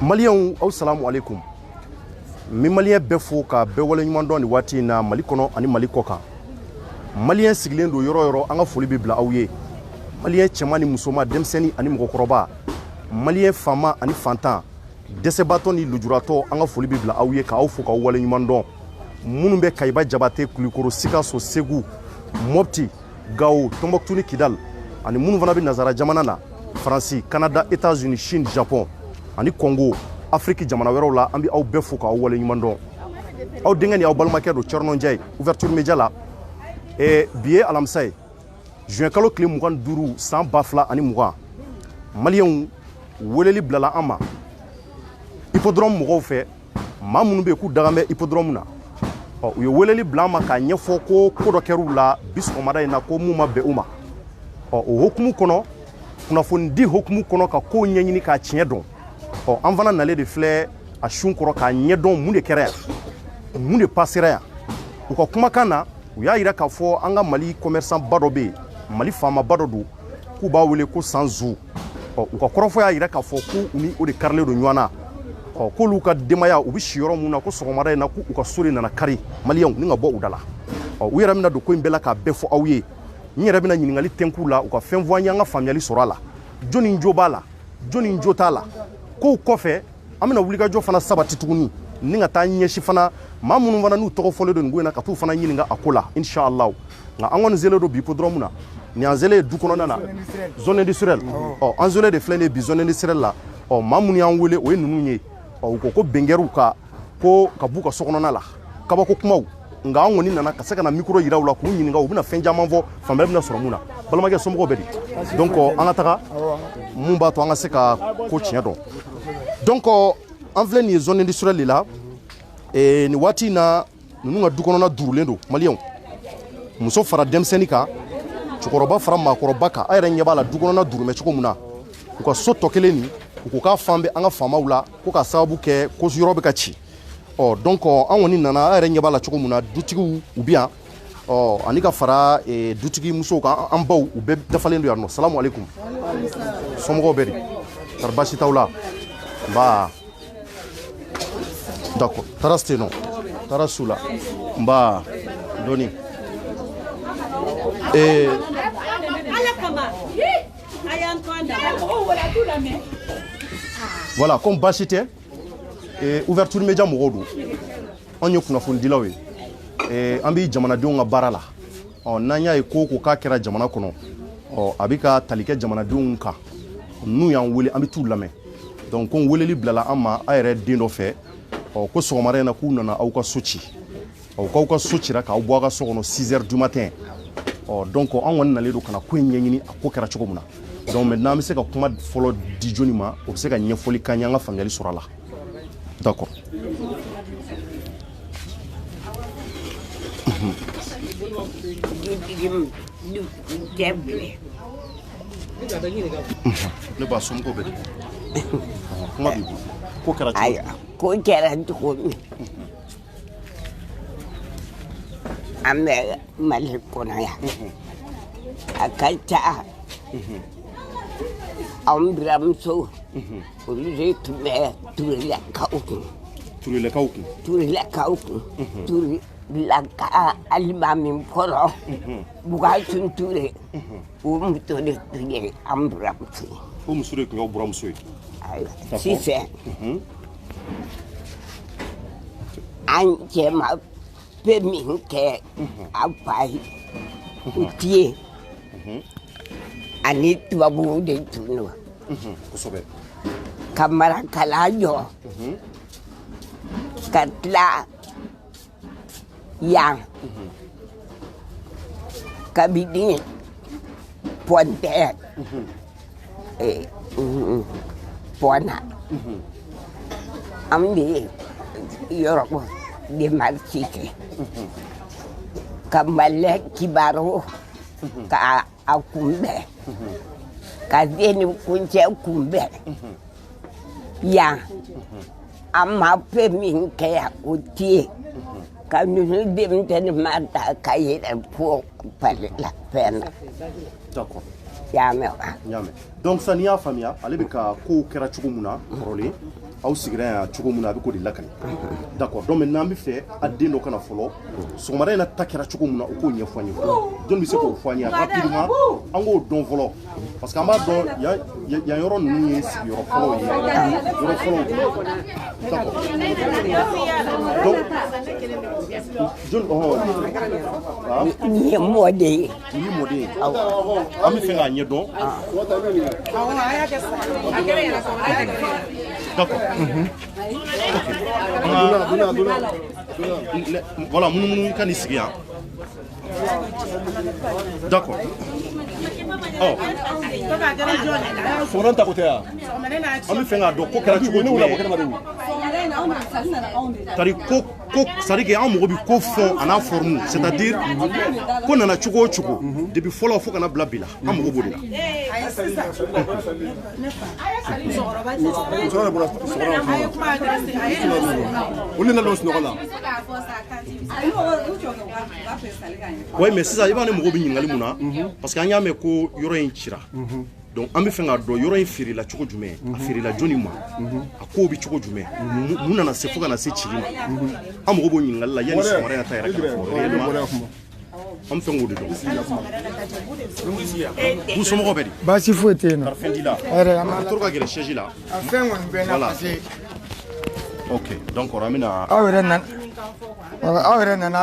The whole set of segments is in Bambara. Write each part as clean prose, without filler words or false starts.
Malien assalamu alaikum. Mi malien befo ka be wala nyuman don ni wati na Mali kono ani Mali koka. Malien sigilen do yoro anga foli bi bla awye. Malien chemani musoma demseni ani mokoroba. Malien fama ani fantan. Dese batoni lujurato anga foli bi bla awye ka awfo ka wala nyuman don. Munu be kayba jabate kulikoro sika so segu mopti gao Tombouctou ni Kidal ani munu vana bi nazara jamana na France Canada États-Unis Chine Japon ani Congo Afrique jamana wɛrɛw la an bi aw bɛɛ fo k'aw wale ɲuman dɔn aw denkɛ ni aw balimakɛ don Thierno Ndiaye ouverture média la bi ye alamisa ye juin kalo tile 25 san 2020 maliyɛnw weleli bilala an ma hippodrome mɔgɔw fɛ maa minnu bɛ yen k'u dagan bɛ hippodrome na u ye weleli bila an ma k'a ɲɛfɔ ko dɔ kɛr'u la bi sɔgɔmada in na ko mun ma bɛn u ma o hokumu kɔnɔ kunnafoni di hokumu kɔnɔ ka kow ɲɛɲini k'a tiɲɛ dɔn an fana nalen de filɛ a sun kɔrɔ k'a ɲɛdɔn mun de kɛra yan mun de passera yan u ka kumakan na u y'a yira k'a fɔ an ka Mali commerçant ba dɔ bɛ yen Mali faamaba dɔ don k'u b'a wele ko Sanzu u ka kɔrɔfɔ y'a yira k'a fɔ ko u ni o de karilen don ɲɔgɔn na k'olu ka denbaya u bɛ si yɔrɔ mun na ko sɔgɔmada in na k'u ka so de nana kari maliyɛnw ni ka bɔ u da la u yɛrɛ bɛna don ko in bɛɛ la k'a bɛɛ fɔ aw ye n yɛrɛ bɛna ɲininkali tɛnk'u la u ka fɛn fɔ an ye an ka faamuyali sɔrɔ a la jɔnni jo b'a la jɔnni jo t'a la kow kɔfɛ an bɛna wulikajɔ fana sabati tuguni ni ka taa ɲɛsi fana maa minnu fana n'u tɔgɔ fɔlen don nin ko in na ka t'u fana ɲininka a ko la inshallah nka an kɔni selen don bi hippodrome na nin an selen du kɔnɔna na zone industrielle an selen de filɛ nin ye bi zone industrielle la maa minnu y'an wele o ye ninnu ye u ko bɛnkɛriw ka b'u ka sokɔnɔna la kabako kumaw nka an kɔni nana ka se ka na micro yira u la k'u ɲininka u bɛna fɛn caman fɔ faamuyali bɛna sɔrɔ mun na balimakɛ somɔgɔw bɛ di donc an ka taga mun b'a to an ka se ka ko tiɲɛ dɔn donc an filɛ nin ye zone industrielle la nin waati in na ninnu ka du kɔnɔna durulen don maliyɛnw muso fara denmisɛnnin kan cɛkɔrɔba fara maakɔrɔba kan a yɛrɛ ɲɛ b'a la du kɔnɔna durumɛ cogo min na u ka so tɔ kelen nin u ko k'a fan bɛ an ka faamaw la ko ka sababu kɛ ko yɔrɔ bɛ ka ci donc an kɔni nana a yɛrɛ ɲɛ b'a la cogo min na dutigiw u bɛ yan ani ka fara dutigi musow kan an baw u bɛɛ dafalen don yan nɔ salamu alaikum somɔgɔw bɛ di kari baasi t'aw la nba d'accord taara se nɔ taara su la nba dɔɔni voilà comme baasi tɛ ouverture média mɔgɔw don an ye kunnafonidilaw ye an bɛ jamanadenw ka baara la n'an y'a ye ko k'a kɛra jamana kɔnɔ a bɛ ka tali kɛ jamanadenw kan n'u y'an wele an bɛ t'u lamɛn donc ko weleli bilala an ma a yɛrɛ den dɔ fɛ ko sɔgɔmada in na k'u nana aw ka so ci k'aw ka so cira k'aw bɔ a ka so kɔnɔ 6 heures du matin donc an kɔni nalen don ka na ko in ɲɛɲini a ko kɛra cogo min na donc maintenant an bɛ se ka kuma fɔlɔ di jɔnni ma o bɛ se ka ɲɛfɔli k'an ye an ka faamuyali sɔrɔ a la d'accord ne b'a somɔgɔw bɛ di kuma b'i bolo ko kɛra cogo ko kɛra cogo min an bɛ Mali kɔnɔ yan a ka ca anw buramuso olu de tun bɛ turelakaw kun turelaka alimami kɔrɔ Bukacin Ture o muso de tun ye an buramuso ye o muso de tun y'aw buramuso ye sisan an cɛ ma bɛ min kɛ a fa ye u tɛ ye ani tubabuw de tun don kosɛbɛ ka marakala jɔ ka tila yan kabini Pointe Pona an bɛ yɔrɔ demarche kɛ ka Malɛ kibaru ka a kunbɛn ka den ni kuncɛ kunbɛn yan an ma fɛn min kɛ yan o tɛ yen ka ninnu denmisɛnnin ma ta ka yɛlɛ fo pale la fɛn na. D'accord. Y'a mɛn wa. Y'a mɛn. Donc sisan n'i y'a faamuya ale bɛ ka kow kɛra cogo min na kɔrɔlen aw sigira ya cogo mun na a bɛ k'o de lakali d'accord donc maintenant an bɛ fɛ a den dɔ kana fɔlɔ sɔgɔmada in na ta kɛra cogo mun na o k'o ɲɛfɔ an ye fɔlɔ jɔn bɛ se k'o fɔ an ye rapidement an k'o dɔn fɔlɔ parce que an b'a dɔn yan yɔrɔ ninnu ye sigiyɔrɔ fɔlɔw ye yɔrɔ fɔlɔw d'accord donc jɔn Ni mɔden ye. ni mɔden ye an bɛ fɛ k'a ɲɛdɔn d'accord voilà munumunu ka nin sigi yan d'accord Sɔgɔmada ta ko tɛ yan. an bɛ fɛ k'a dɔn ko kɛra cogo jumɛn tari ko c'est à dire an mago bɛ ko fɔ a n'a forme c'est à dire ko nana cogo o cogo depuis fɔlɔ fo kana bila bi la an mago b'o de la Olu nana don sunɔgɔ la. oui mais sisan i b'a ne mago bɛ ɲininkali mun na parce que an y'a mɛn ko yɔrɔ in cira donc an bɛ fɛ k'a dɔn yɔrɔ in feerela cogo jumɛn a feerela jɔnni ma a kow bɛ cogo jumɛn mun nana se fo kana se cili ma an mago b'o ɲininkali la yanni sɔgɔmada in ta yɛrɛ ka fɔ réellement an bɛ fɛ k'o de dɔn k'u somɔgɔw bɛ di Baasi foyi tɛ yen nɔ. fɛn t'i la Hɛrɛ an b'a la. toro ka gɛrɛ siège la A fɛn kɔni bɛ n na Voilà. parce que ok donc an bɛna aw yɛrɛ nana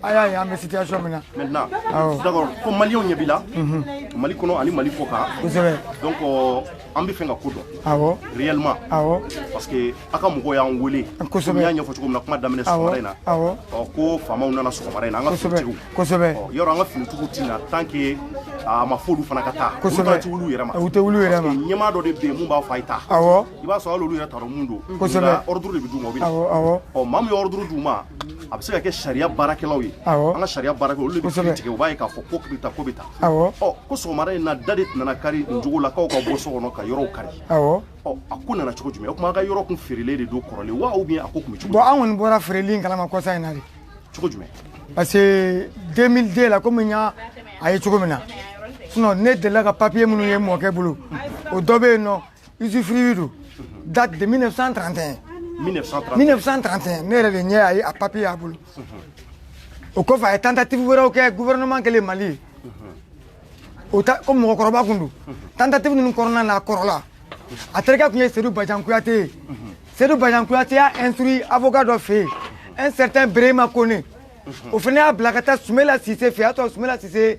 a y'a ye an bɛ situation min na. maintenant Awɔ. d'accord ko maliyɛnw ɲɛ b'i la mali kɔnɔ ani mali kɔ kan Kosɛbɛ. donc an bɛ fɛ ka ko dɔn Awɔ. réellement Awɔ. parce que a ka mɔgɔw y'an wele Kosɛbɛ. komi n y'a ɲɛfɔ cogo min na kuma daminɛ sɔgɔmada in na Awɔ. ko faamaw nana sɔgɔmada in na an ka Kosɛbɛ. finitigiw Kosɛbɛ. yɔrɔ an ka finitigiw ti na tant que a ma fɔ olu fana ka taa olu Kosɛbɛ. fana ti wuli u yɛrɛ ma U tɛ wuli u yɛrɛ ma. parce que ɲɛmaa dɔ de bɛ yen mun b'a fɔ a ye taa Awɔ. i b'a sɔrɔ hali olu yɛrɛ t'a dɔn mun don Kosɛbɛ. nka ordre de bɛ d'u ma o bɛ na Awɔ. Awɔ. ɔ maa min ye ordre d'u ma a bɛ se ka kɛ sariya baarakɛlaw ye Awɔ. an ka sariya baarakɛlaw olu de bɛ Kosɛbɛ. kiiri tigɛ u b'a ye k'a fɔ ko bɛ taa ko bɛ taa Awɔ. ɔ ko sɔgɔmada in na da de nana kari nin cogo la k'aw ka bɔ so kɔnɔ ka yɔrɔw kari Awɔ. ɔ a ko nana cogo jumɛn o tuma a ka yɔrɔ kun feerelen de don kɔrɔlen wa ou bien a ko kun bɛ cogo Bon an kɔni bɔra feereli in kalama kɔsa in na de. cogo jumɛn Parce que 2002 la komi n y'a a ye cogo min na. Sinon ne delila ka papier minnu ye n mɔkɛ bolo o dɔ bɛ yen nɔ usufruit don date de 1931. 1930 1931 ne yɛrɛ de ɲɛ a ye a papier y'a bolo o kɔfɛ a ye tentative wɛrɛw kɛ gouvernement kɛlen Mali ye o ta ko mɔgɔkɔrɔba kun don tentative ninnu kɔnɔna na a kɔrɔla a terikɛ kun ye Seydou Badian Kuyate ye Seydou Badian Kuyate y'a instruit avocat dɔ fɛ yen un certain Birahima Kone o fana y'a bila ka taa Soumela Cissé fɛ yen a tɔ Soumela Cissé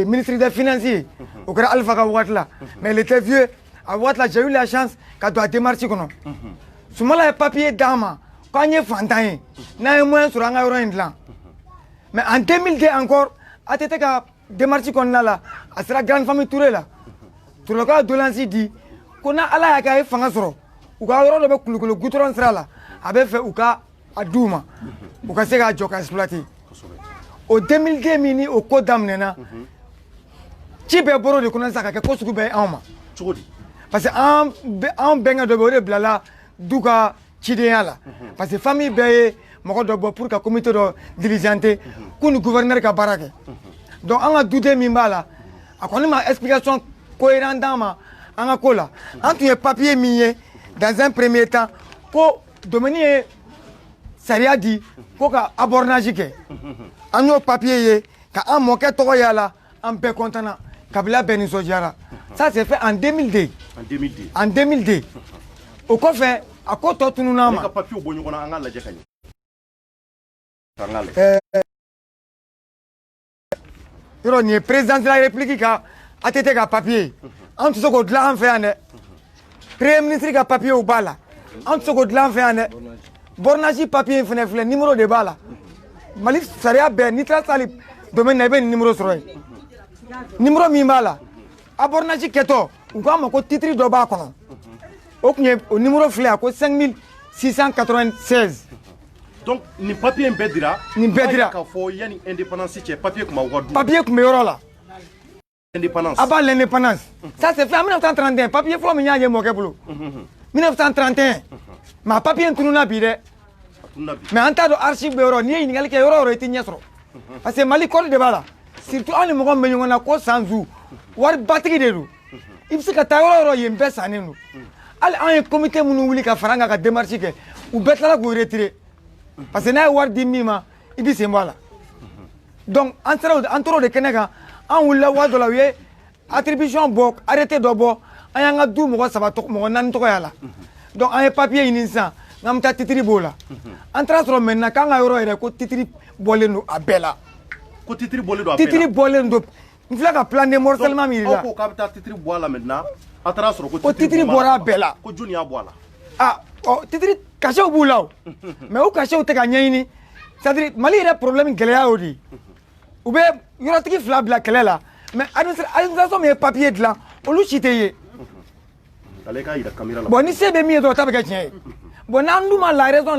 ministre des finances ye o kɛra Alpha ka wagati la mais il était vieux a wagati la j'ai eu la chance ka don a démarche kɔnɔ Soumala ye papier d'an ma k'an ye fantan ye n'an ye moyen sɔrɔ an ka yɔrɔ in dilan mais en 2002 encore ATT ka démarche kɔnɔna la a sera grande famille Touré la Touré ka doléance di ko na Ala y'a kɛ a ye fanga sɔrɔ u ka yɔrɔ dɔ bɛ Kulukoro goudron sira la a bɛ fɛ u ka a d'u ma u ka se k'a jɔ ka exploiter o 2002 min ni o ko daminɛna ci bɛɛ bɔra o de kɔnɔ sisan ka kɛ ko sugu bɛɛ ye anw ma cogo di parce que an bɛnkɛ dɔ bɛ o de bilala du ka cidenya la parce que famille bɛɛ ye mɔgɔ dɔ bɔ pour ka comité dɔ diligenter k'u ni gouverneur ka baara kɛ donc an ka duden min b'a la a kɔni ma explication cohérent d'an ma an ka ko la an tun ye papier min ye dans un premier temps ko domaine ye sariya di ko ka abornage kɛ an y'o papier ye ka an mɔkɛ tɔgɔ y'a la an bɛɛ content na kabila bɛɛ nisɔndiyara ça c'est fait en 2002 en 2002 en 2002 o kɔfɛ a ko tɔ tununna an ne ma ka papier bɔ ɲɔgɔn na an k'a lajɛ ka ɲɛ k'an k'a lajɛ yɔrɔ nin ye président de la république ka ATT ka papier ye an tɛ se k'o dilan an fɛ yan dɛ premier ministre ka papier o b'a la an tɛ se k'o dilan an fɛ yan dɛ bornage papier in fɛnɛ filɛ numéro de b'a la Mali sariya bɛɛ n'i taara sali domaine na i bɛ nin numéro sɔrɔ yen numéro min b'a la a bornage kɛtɔ u k'a ma ko titre dɔ b'a kɔnɔ o tun ye o numéro filɛ a ko 5696 donc nin papier in bɛɛ dira Nin bɛɛ dira. k'a fɔ yanni indépendance cɛ papier tun b'aw ka du papier tun bɛ yɔrɔ la indépendance avant l'indépendance ça c'est fait en 1931 papier fɔlɔ min y'a ye mɔkɛ bolo 1931 mais a papier in tununna bi dɛ tununa bi mais an t'a dɔn archive bɛ yɔrɔ n'i ye ɲininkali kɛ yɔrɔ o yɔrɔ i tɛ ɲɛ sɔrɔ parce que Mali code de b'a la surtout an ni mɔgɔ min bɛ ɲɔgɔn na ko sanzu wari batigi de don i bɛ se ka taa yɔrɔ o yɔrɔ yen bɛɛ sannen don hali an ye comité minnu wuli ka fara an kan ka démarche kɛ u bɛɛ tilala k'u retirer parce que n'a ye wari di min ma i b'i sen bɔ a la donc an tora o de kɛnɛ kan an wulila waati dɔ la u ye attribution bɔ arrêté dɔ bɔ an y'an ka du mɔgɔ 3 mɔgɔ 4 tɔgɔ y'a la donc an ye papier ɲini sisan n'an bɛ taa titiri b'o la an taara sɔrɔ maintenant k'an ka yɔrɔ yɛrɛ ko titiri bɔlen don a bɛɛ la ko titiri bɔlen don a bɛɛ la titiri bɔlen don n filɛ ka plan de morcellement min yir'i la aw ko k'a bɛ taa titiri bɔ a la maintenant a taara sɔrɔ ko titiri bɔra a bɛɛ la ko jɔnni y'a bɔ a la ah ɔ titiri cachet b'u la o mais o cachet tɛ ka ɲɛɲini c'est à dire Mali yɛrɛ problème gɛlɛya y'o de ye u bɛ yɔrɔtigi 2 bila kɛlɛ la mais administration min ye papier dilan olu si tɛ ye bon ni se bɛ min ye dɔrɔn ta bɛ kɛ tiɲɛ ye bon n'an dun ma la raison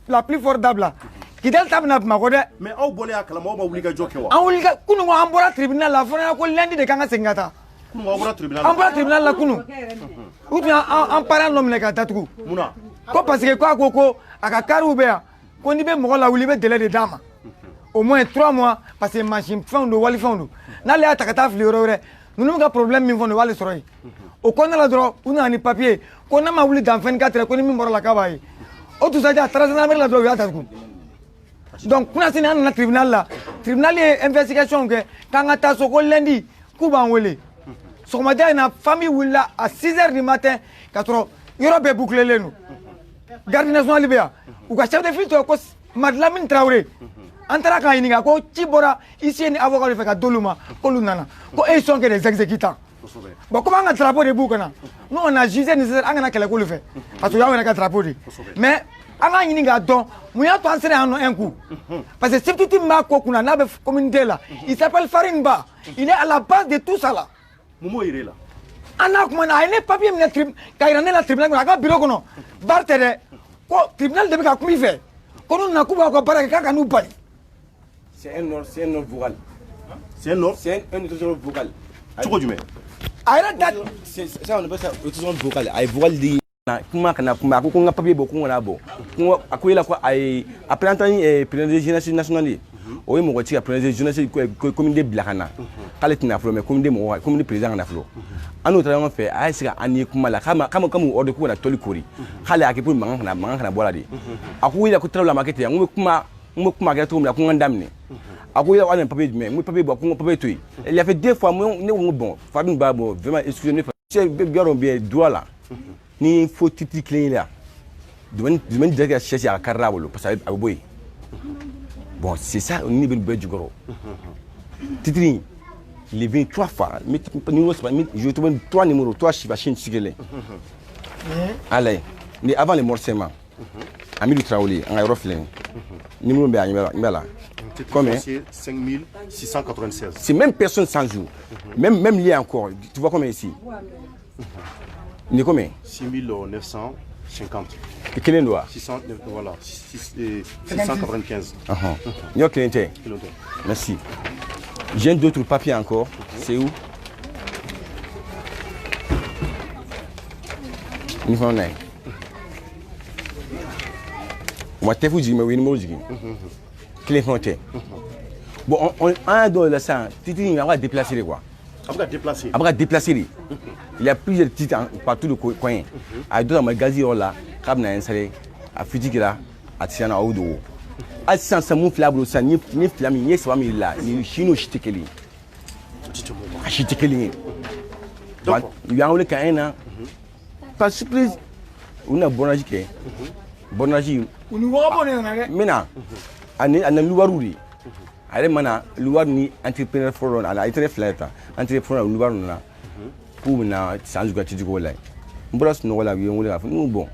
la plus forte dabila Kidal ta bɛna Bamakɔ dɛ mais aw bɔlen a kalama aw ma wuli ka jɔ kɛ wa an wuli ka kunun an bɔra tribunal la fɔra ko lundi de kan ka segin ka taa kunun aw bɔra tribunal an bɔra tribunal la kunun u tun an parent dɔ minɛ ka datugu munna ko parce que ko a ko ko a ka kariw bɛ yan ko n'i bɛ mɔgɔ lawuli i bɛ délai de d'a ma au moins 3 mois parce que machine fɛnw don walifɛnw don n'ale y'a ta ka taa fili yɔrɔ wɛrɛ ninnu bɛ ka problème min fɔ nin o b'ale sɔrɔ yen o kɔnɔna la dɔrɔn u nana ni papier ko n'a ma wuli dans 24 heures ko ni min bɔra la k'a b'a ye o dugusajɛ a taara gendarmerie la dɔrɔn u y'a datugu donc kuna sini an nana tribunal la tribunal ye investigation kɛ k'an ka taa so ko lundi k'u b'an wele sɔgɔmada in na famille wulila à 6 heures du matin ka sɔrɔ yɔrɔ bɛɛ bouclelen don garde nationale bɛ yan u ka chef de file tɔgɔ ko Madlamine Traoré an taara k'a ɲininka ko ci bɔra huissier ni avocat de fɛ ka d'olu ma k'olu nana ko ils sont que des exécutants bon comme an ka drapeau de b'u kana nous on a jugé nécessaire an kana kɛlɛ k'olu fɛ parce que o y'anw yɛrɛ ka drapeau de mais an k'a ɲini k'a dɔn mun y'a to an sera yan nɔ un coup parce que substitut min b'a ko kunna n'a bɛ communauté la il s'appelle Farine Ba il est à la base de tout ça là mun b'o yir'e la an n'a kuma na a ye ne papier minɛ ka yira ne la tribunal kɔnɔ a ka bureau kɔnɔ bar tɛ dɛ ko tribunal de bɛ ka kuma i fɛ ko n'u nana k'u b'a ka baara kɛ k'a ka n'u bali c'est un ordre vocal. C'est un ordre vocal. cogo jumɛn a yɛrɛ da ça on appelle ça ordre vocal a ye vocal di kuma kana kuma a ko ko n ka papier bɔ ko n kana bɔ ko a ko yala ko a ye après an taara président de jeunesse nationale ye o ye mɔgɔ ci ka président de jeunesse communauté bila ka na k'ale tɛna fɔlɔ mais communauté président kana fɔlɔ an n'o taara ɲɔgɔn fɛ a ye se ka an ye kuma la k'amu ordre ko ka na tɔli kori k'ale y'a kɛ pour mankan kana bɔ la de a ko yala ko tarawele a ma kɛ ten n ko kuma kɛra cogo min na ko n ka daminɛ a ko yala papier jumɛn n ko papier bɔ ko n ka papier to yen il y a fait 2 fois ne ko bon Fabien ba bon vraiment excusez moi yɔrɔ bɛ droit la ni fo titre kelen la domaine directeur cherche à carrière bolo parce que a bɛ bɔ yen bon c'est ça ni bɛ bɛɛ jukɔrɔ titre il est venu 3 fois numéro je trouve 3 numéros 3 chiffres chaîne sigilé allez mais avant le morcellement Amidou Traoré en yɔrɔ filɛ numéro bɛ a ɲɛ la combien 5696 c'est même personne sans jour même lié encore tu vois combien ici ni combien 6950 et quel est le 600 voilà 695 ni o kelen tɛ merci j'ai d'autres papiers encore c'est où ni fana n'a ye o ma tɛfu jigin mais o ye numéro jigin kelen fana tɛ bon an y'a dɔw la sisan titre in a bɛ ka déplacer de quoi a bɛ ka déplacer de il y a plusieurs titres partout de coin a dɔ ta magasin yɔrɔ la k'a bɛna installer a fiti kɛra a tɛ se na o dogo hali sisan sisan mun filɛ a bolo sisan ni fila min n ye 3 min la ni si n'o si tɛ kelen ye a si tɛ kelen ye u y'an wele k'an na par surprise u na bornage kɛ bornage u ni wɔgɔbɔ de nana dɛ n bɛna a na luwariw de a yɛrɛ mana luwari ni entrepreneur fɔlɔ a la internet fila ta entrepreneur luwari nana k'u bɛna san juguya ticogo la n bɔra sunɔgɔ la u ye n wele k'a fɔ n ko bon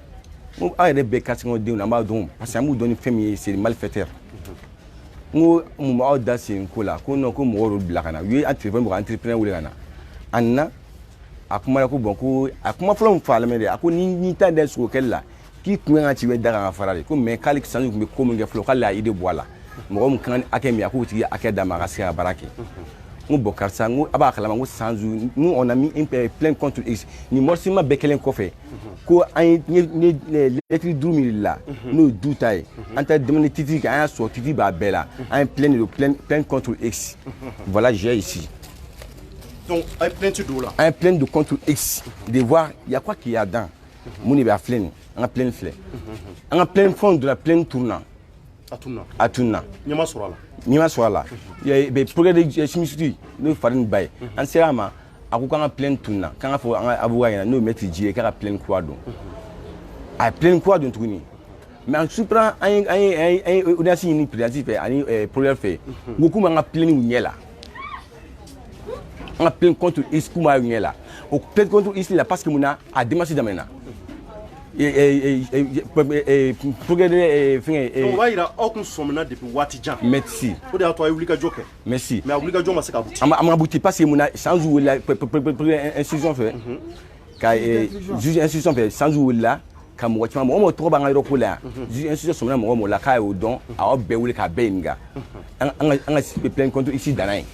n ko aw yɛrɛ bɛɛ kasigɛw denw na an b'a dɔn parce que an b'u dɔn ni fɛn min ye c'est malfaiteur n ko mun b'aw da sen ko la ko non ko mɔgɔw y'olu bila ka na u ye téléphone bɔ ka entrepreneur wele ka na a nana a kumana ko bon ko a kuma fɔlɔ min fɔ a lamɛn de a ko ni ta da sogo kɛli la k'i kun kan ka ci bɛ da kan ka fara de ko mais k'ale sanji tun bɛ ko min kɛ fɔlɔ k'ale y'a idée bɔ a la mɔgɔ min kan hakɛ min a k'o tigi hakɛ d'a ma a ka se ka baara kɛ n ko bon karisa n ko a b'a kalama n ko sanju nous on a mis une plainte contre X ni morcellement bɛɛ kɛlen kɔfɛ ko an ye lettre 5 min la n'o ye du ta ye an ta demande titre kan an y'a sɔrɔ titre b'a bɛɛ la an ye plainte contre X voilà j'ai ici donc a ye plainte d'o la an ye plainte de contre X de voir il y a quoi qu'il y a dedans mun de b'a filɛ nin an ka plaine filɛ an ka plaine fɛnw donna plaine tourna a tunna ɲɛma sɔrɔ a la n'i ma sɔrɔ a la progrès de chimiste n'o ye farini ba ye an sera a ma a ko k'an ka plaine tunna k'an ka fɔ an ka avocat ɲɛna n'o ye maître Dji ye k'a ka plaine kura don a ye plaine kura don tuguni mais en surprend an ye audience ɲini président fɛ ani procureur fɛ u ko k'u m'an ka plaine ɲɛ la an ka plaine contre IS k'u m'a ɲɛ la o plainte contre IS la parce que mun na a démarche daminɛna progrès fɛngɛ o b'a yira aw kun sɔmina depuis waati jan merci o de y'a to a ye wulikajɔ kɛ merci mais a wulikajɔ ma se ka buti an ma buti parce que mun na sanzu wulila institution fɛ ka juge institution fɛ sanzu wulila ka mɔgɔ caman mɔgɔ tɔgɔ b'an ka yɔrɔ ko la yan juge institution sɔmina mɔgɔ la k'a y'o dɔn a y'aw bɛɛ wele k'a bɛɛ ɲininka an ka plainte contre ici danna yen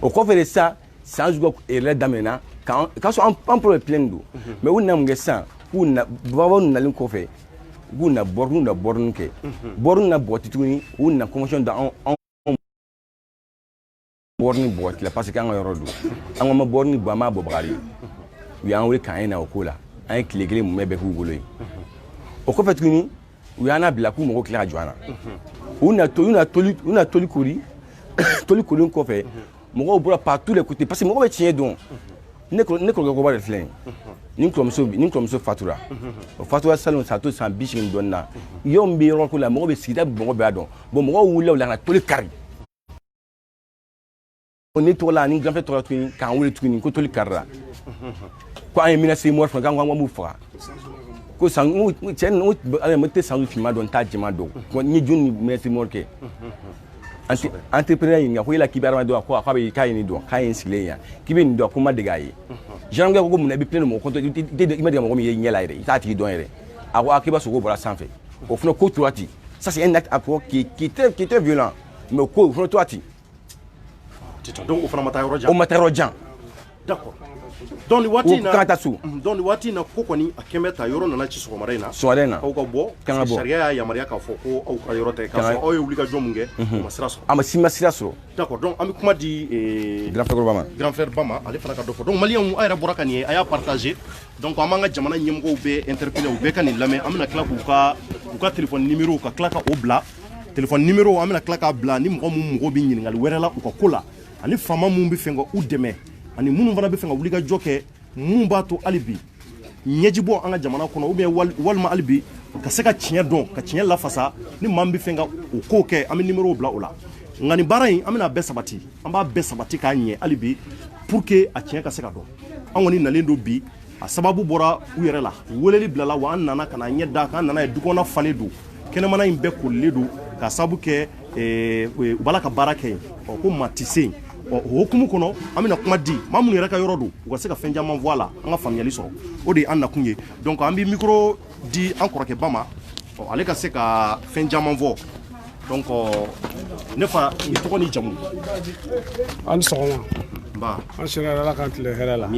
o kɔfɛ de sa sanzu ka yɛrɛ daminɛna k'a sɔrɔ an propre plainte don mais u nana mun kɛ sisan k'u na babaw nalen kɔfɛ k'u na bɔrɔnin kɛ bɔrɔnin na bɔgɔti tuguni u na convention da an bɔrɔnin bɔgɔti la parce que an ka yɔrɔ don an ko ma bɔrɔnin bɔ an b'a bɔ Bakari u y'an wele k'an ye na o ko la an ye tile kelen mun bɛɛ k'u bolo yen o kɔfɛ tuguni u y'an bila k'u mɔgɔw tila ka jɔ an na u na toli kori toli kolen kɔfɛ mɔgɔw bɔra par tous les côtés parce que mɔgɔw bɛ tiɲɛ dɔn ne kɔrɔkɛ kɔrɔba de filɛ nin kɔrɔmuso fatura o fatura salon sa to san 80 dɔɔnin na yɔrɔ min bɛ yɔrɔ ko la mɔgɔw bɛ sigida mɔgɔw bɛɛ dɔn bon mɔgɔw wulila o la ka na toli kari ne tɔgɔ la ani grand-père tɔgɔ tuguni k'an wele tuguni ko toli karira ko an ye menace mort fɔ k'an b'u faga ko san cɛ n tɛ sanzu finma dɔn n t'a jɛma dɔn n ye jɔn ni menace mort kɛ entrepreneur ɲininka ko yala k'i bɛ adamaden ko k'a ye nin dɔn k'a ye n sigilen yan k'i bɛ nin dɔn ko n ma dege a ye gendarme ko mun na i bɛ plainte mɔgɔ contre i ma dege mɔgɔ min ye ɲɛ la yɛrɛ i t'a tigi dɔn yɛrɛ a ko k'i b'a sogo bɔra sanfɛ o fana ko tora ten ça c'est un acte à propos qui était violent mais o ko o fana tora ten donc o fana ma taa yɔrɔ jan o ma taa yɔrɔ jan d'accord donc ni waati in na kan ka taa so donc ni waati in na ko kɔni a kɛn bɛ ta yɔrɔ nana ci sɔgɔmada in na aw ka bɔ kan ka bɔ sariya y'a yamaruya k'a fɔ ko aw ka yɔrɔ tɛ k'a sɔrɔ aw ye wulikajɔ mun kɛ o ma sira sɔrɔ a ma sira sɔrɔ d'accord donc an bɛ kuma di grand frère Bama ale fana ka dɔ fɔ donc maliyɛnw a yɛrɛ bɔra ka nin ye a y'a partager donc an b'an ka jamana ɲɛmɔgɔw bɛɛ interpeller u bɛɛ ka nin lamɛn an bɛna tila k'u ka téléphone numéro ka tila ka o bila téléphone numéro an bɛna tila k'a bila ni mɔgɔ mun mɔgɔ bɛ ɲininkali wɛrɛ la u ka ko la ani faama mun bɛ fɛ ka u dɛmɛ ani minnu fana bɛ fɛ ka wulikajɔ kɛ mun b'a to hali bi ɲɛji bɔ an ka jamana kɔnɔ ou bien walima hali bi ka se ka tiɲɛ dɔn ka tiɲɛ lafasa ni maa min bɛ fɛ ka o ko kɛ an bɛ numéro bila o la nka nin baara in an bɛna bɛɛ sabati an b'a bɛɛ sabati k'a ɲɛ hali bi pour que a tiɲɛ ka se ka dɔn an kɔni nalen don bi a sababu bɔra u yɛrɛ la weleli bilala wa an nana ka na ɲɛ da k'an nana ye dukɔnɔ falen don kɛnɛmana in bɛɛ kolilen don ka sababu kɛ u b'a la ka baara kɛ yen ko maa tɛ se yen o hukumu kɔnɔ an bɛna kuma di maa minnu yɛrɛ ka yɔrɔ don u ka se ka fɛn caman fɔ a la an ka faamuyali sɔrɔ o de ye an nakun ye donc an bɛ micro di an kɔrɔkɛ ba ma ale ka se ka fɛn caman fɔ donc ne fa i tɔgɔ ni jamu an sɔgɔma nba an sera ala k'an tile hɛrɛ la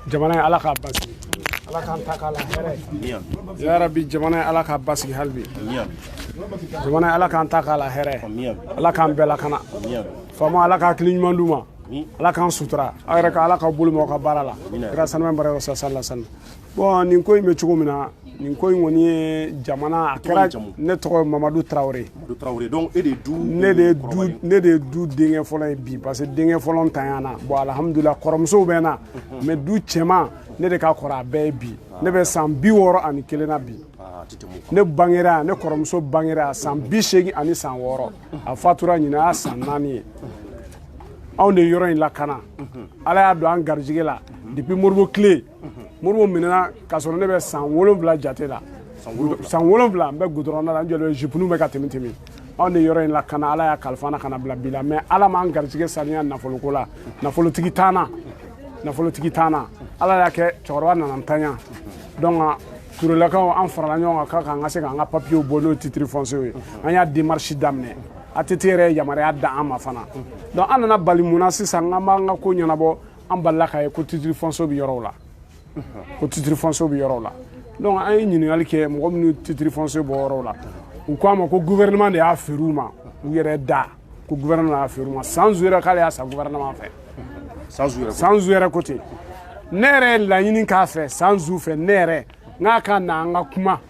jamana ye ala k'a basigi ala k'an ta k'a la hɛrɛ ya rabi jamana ye ala k'a basigi hali bi jamana ye ala k'an ta k'a la hɛrɛ ala k'an bɛɛ lakana faama ala ka hakili ɲuman d'u ma ala k'an sutura aw yɛrɛ ka ala ka bolo ma ka baara la kira sanumɛ bara wasa sallallahu alaihi wasallam bon nin ko in bɛ cogo min na nin ko in kɔni ye jamana a kɛra ne tɔgɔ ye Mamadu Tarawele donc e de du ne de ye du denkɛ fɔlɔ ye bi parce que denkɛ fɔlɔ ntanyana bon alhamdulillah kɔrɔmusow bɛ na mais du cɛman ne de ka kɔrɔ a bɛɛ ye bi ne bɛ san 61 na bi ne bangera ne kɔrɔmuso bangera san 80 ani san 6 a fatura ɲina a san 4 ye anw de yɔrɔ in lakana ala y'a don an garijɛgɛ la depuis Moribo tile Moribo minɛna k'a sɔrɔ ne bɛ san 7 jate la san 7 n bɛ goudron la n jɔlen jupunu bɛ ka tɛmɛ anw de yɔrɔ in lakana ala y'a kalifa na ka na bila bi la mais ala m'an garijɛgɛ saniya nafoloko la nafolotigi t'an na ala y'a kɛ cɛkɔrɔba nana ntanya donc turelakaw an farala ɲɔgɔn kan k'an ka se k'an ka papiyew bɔ n'o titre foncier ye an y'a démarche daminɛ ATT yɛrɛ ye yamaruya da an ma fana donc an nana bali mun na sisan an b'an ka ko ɲɛnabɔ an balila k'a ye ko titre foncier bɛ yɔrɔw la donc an ye ɲininkali kɛ mɔgɔ minnu titre foncier bɔ yɔrɔw la u ko a ma ko gouvernement de y'a feere u ma u yɛrɛ da ko gouvernement y'a feere u ma Sanzu yɛrɛ k'ale y'a san gouvernement fɛ Sanzu yɛrɛ ko ten ne yɛrɛ ye laɲini k'a fɛ Sanzu fɛ ne yɛrɛ n'a ka na an ka kuma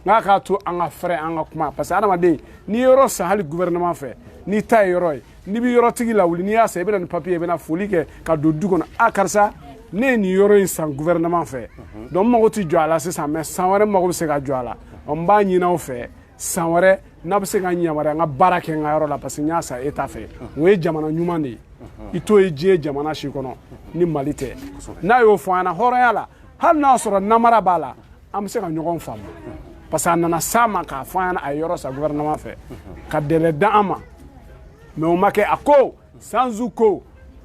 n'a ka to an ka fɛrɛ an ka kuma parce que adamaden n'i ye yɔrɔ san hali gouvernement fɛ n'i ta ye yɔrɔ ye n'i bɛ yɔrɔtigi lawuli n'i y'a san i bɛ na ni papier i bɛ na foli kɛ ka don du kɔnɔ karisa ne ye nin yɔrɔ in san gouvernement fɛ donc n mago tɛ jɔ a la sisan mais san wɛrɛ mago bɛ se ka jɔ a la n b'a ɲini aw fɛ san wɛrɛ n'a bɛ se ka yamaruya n ka baara kɛ n ka yɔrɔ la parce que n y'a san État fɛ o ye jamana ɲuman de ye i t'o ye diɲɛ jamana si kɔnɔ ni Mali tɛ n'a y'o fɔ an ɲɛna hɔrɔnya la hali n'a sɔrɔ namara b'a la an bɛ se ka ɲɔgɔn faamu parce que a nana s'a ma k'a fɔ an ɲɛna a ye yɔrɔ san gouvernement fɛ ka délai d'an ma mais o ma kɛ a ko Sanzu ko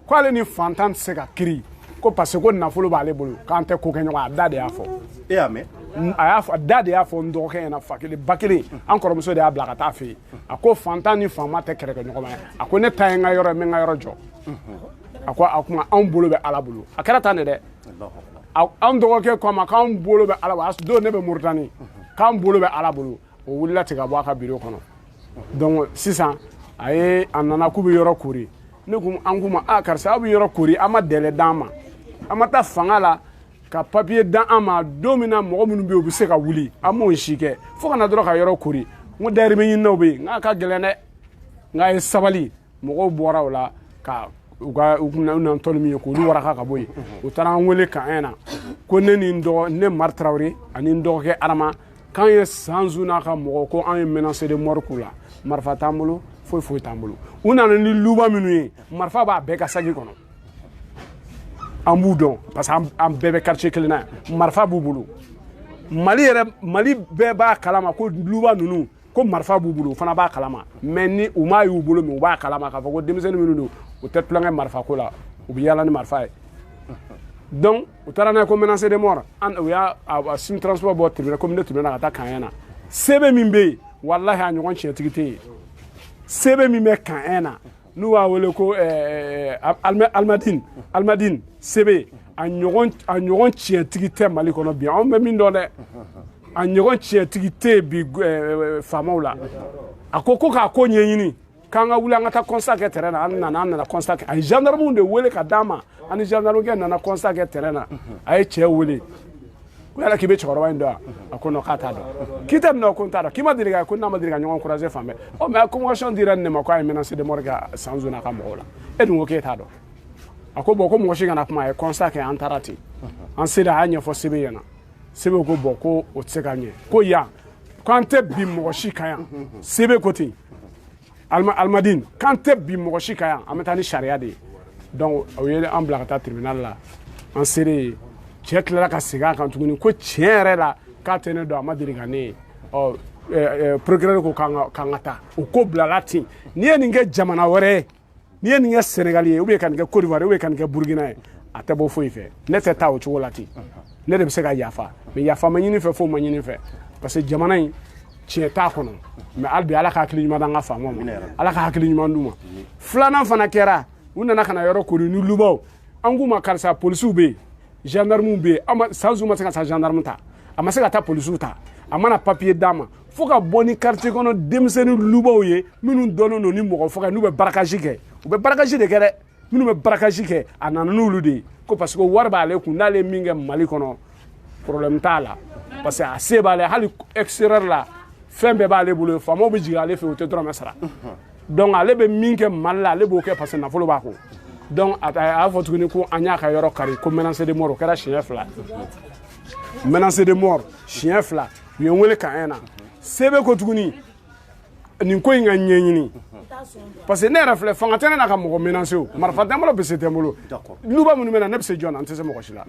k'ale ni fantan tɛ se ka kiri ko parce que ko nafolo b'ale bolo k'an tɛ ko kɛ ɲɔgɔn a da de y'a fɔ e y'a mɛn a y'a fɔ da de y'a fɔ n dɔgɔkɛ ɲɛna fa kelen ba kelen an kɔrɔmuso de y'a bila ka taa fɛ yen a ko fantan ni faama tɛ kɛlɛ kɛ ɲɔgɔn ma a ko ne ta ye n ka yɔrɔ ye n bɛ n ka yɔrɔ jɔ a ko a kuma anw bolo bɛ Ala bolo a kɛra tan de dɛ anw dɔgɔkɛ ko a ma k'anw bolo bɛ Ala bolo don ne bɛ Moritani k'anw bolo bɛ Ala bolo o wulila ten ka bɔ a ka bureau kɔnɔ donc sisan a nana k'u bɛ yɔrɔ kori ne ko an k'u ma karisa aw bɛ yɔrɔ kori an ma délai d'an ma an ma taa fanga la ka papier d'an ma don min na mɔgɔ minnu bɛ yen u bɛ se ka wuli an m'o si kɛ fo ka na dɔrɔn ka yɔrɔ kori n ko dayirimɛ ɲininaw bɛ yen n k'a ka gɛlɛn dɛ n k'a ye sabali mɔgɔw bɔra o la ka u na tɔli min ye k'olu waraka ka bɔ yen u taara an wele k'an na ko ne ni ne Mari Tarawele ani n dɔgɔkɛ Adama k'an ye Sanzu n'a ka mɔgɔw ko an ye menace de mort k'u la marifa t'an bolo foyi t'an bolo u nana ni luba minnu ye marifa b'a bɛɛ ka sagi kɔnɔ an b'u dɔn parce que an bɛɛ bɛ quartier kelen na yan marifa b'u bolo Mali bɛɛ b'a kalama ko luba ninnu ko marifa b'u bolo u fana b'a kalama mais ni u m'a y'u bolo mais u b'a kalama k'a fɔ ko denmisɛnnin minnu don u tɛ tulonkɛ marifa ko la u bɛ yaala ni marifa ye donc u taara n'a ye ko menace de mort u y'a sim transport bɔ tribunal communauté tribunal ka taa Kanyana sɛbɛn min bɛ yen walahi a ɲɔgɔn tiɲɛtigi tɛ yen sɛbɛn min bɛ Kanyana n'u b'a wele ko Almadine sɛbɛn a ɲɔgɔn tiɲɛtigi tɛ Mali kɔnɔ bi anw bɛ min dɔn dɛ a ɲɔgɔn tiɲɛtigi tɛ bi faamaw la a ko k'a ko ɲɛɲini k'an ka wuli an ka taa constat kɛ terrain na an nana constat kɛ a ye gendarmew de wele ka d'an ma ani gendarmekɛ nana constat kɛ terrain na a ye cɛ wele ko yala k'i bɛ cɛkɔrɔba in dɔn a ko non k'a t'a dɔn k'i tɛ nin dɔn ko n t'a dɔn k'i ma deli ka ko n'a ma deli ka ɲɔgɔn encourager fan bɛɛ ɔ mais convocation dira nin de ma k'a ye menace de mort kɛ Sanzu n'a ka mɔgɔw la e dun ko k'e t'a dɔn a ko bon ko mɔgɔ si kana kuma a ye constat kɛ an taara ten an sera a y'a ɲɛfɔ sebe ɲɛna sebe ko bon ko o tɛ se ka ɲɛ ko yan k'an tɛ bi mɔgɔ si kan yan sebe ko ten Almadine k'an tɛ bi mɔgɔ si kan yan an bɛ taa ni sariya de ye donc o ye an bila ka taa tribunal la an sere yen cɛ tilara ka segin a kan tuguni ko tiɲɛ yɛrɛ la k'a tɛ ne dɔn a ma deli ka ne ye procureur ko k'an ka taa o ko bilala ten n'i ye nin kɛ jamana wɛrɛ ye n'i ye nin kɛ Sénégal ye ou bien ka nin kɛ Côte d'Ivoire ou bien ka nin kɛ Burkina ye a tɛ bɔ foyi fɛ ne tɛ taa o cogo la ten ne de bɛ se ka yafa mais yafa ma ɲini fɛ fo ma ɲini fɛ parce que jamana in tiɲɛ t'a kɔnɔ mais hali bi Ala ka hakili ɲuman d'an ka faamaw ma Ala ka hakili ɲuman d'u ma filanan fana kɛra u nana ka na yɔrɔ kori ni lubaw an k'u ma karisa polisiw bɛ yen gendarmew bɛ yen Sanzu ma se ka taa gendarme ta a ma se ka taa polisiw ta a mana papier d'a ma fo ka bɔ ni quartier kɔnɔ denmisɛnnin lubaw ye minnu dɔnnen don ni mɔgɔ faga n'u bɛ barakasi kɛ u bɛ barakasi de kɛ dɛ minnu bɛ barakasi kɛ a nana n'olu de ye ko parce que wari b'ale kun n'ale ye min kɛ Mali kɔnɔ problème t'a la parce que a se b'ale hali extérieur la fɛn bɛɛ b'ale bolo faamaw bɛ jigin ale fɛ u tɛ dɔrɔmɛ sara donc ale bɛ min kɛ Mali la ale b'o kɛ parce que nafolo b'a kun donc a y'a fɔ tuguni ko an y'a ka yɔrɔ kari ko menace de mort o kɛra siɲɛ 2 menace de mort siɲɛ 2 u ye n wele k'an na sebe ko tuguni nin ko in ka ɲɛɲini parce que ne yɛrɛ filɛ fanga tɛ ne na ka mɔgɔ menacer o marifa tɛ n bolo bese tɛ n bolo luba minnu bɛ na ne bɛ se jɔn na n tɛ se mɔgɔ si la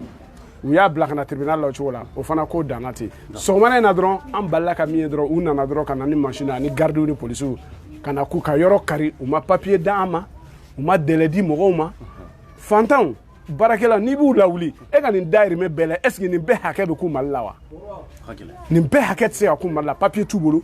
u y'a bila ka na tribunal la o cogo la o fana ko danna ten sɔgɔmada in na dɔrɔn an balila ka min ye dɔrɔn u nana dɔrɔn ka na ni machine ani gardiw ni polisiw ka na k'u ka yɔrɔ kari u ma papier d'an ma u ma délai di mɔgɔw ma fantanw baarakɛla n'i b'u lawuli e ka nin dayirimɛ bɛɛ la est ce que nin bɛɛ hakɛ bɛ k'u Mali la wa nin bɛɛ hakɛ tɛ se ka k'u Mali la papier t'u bolo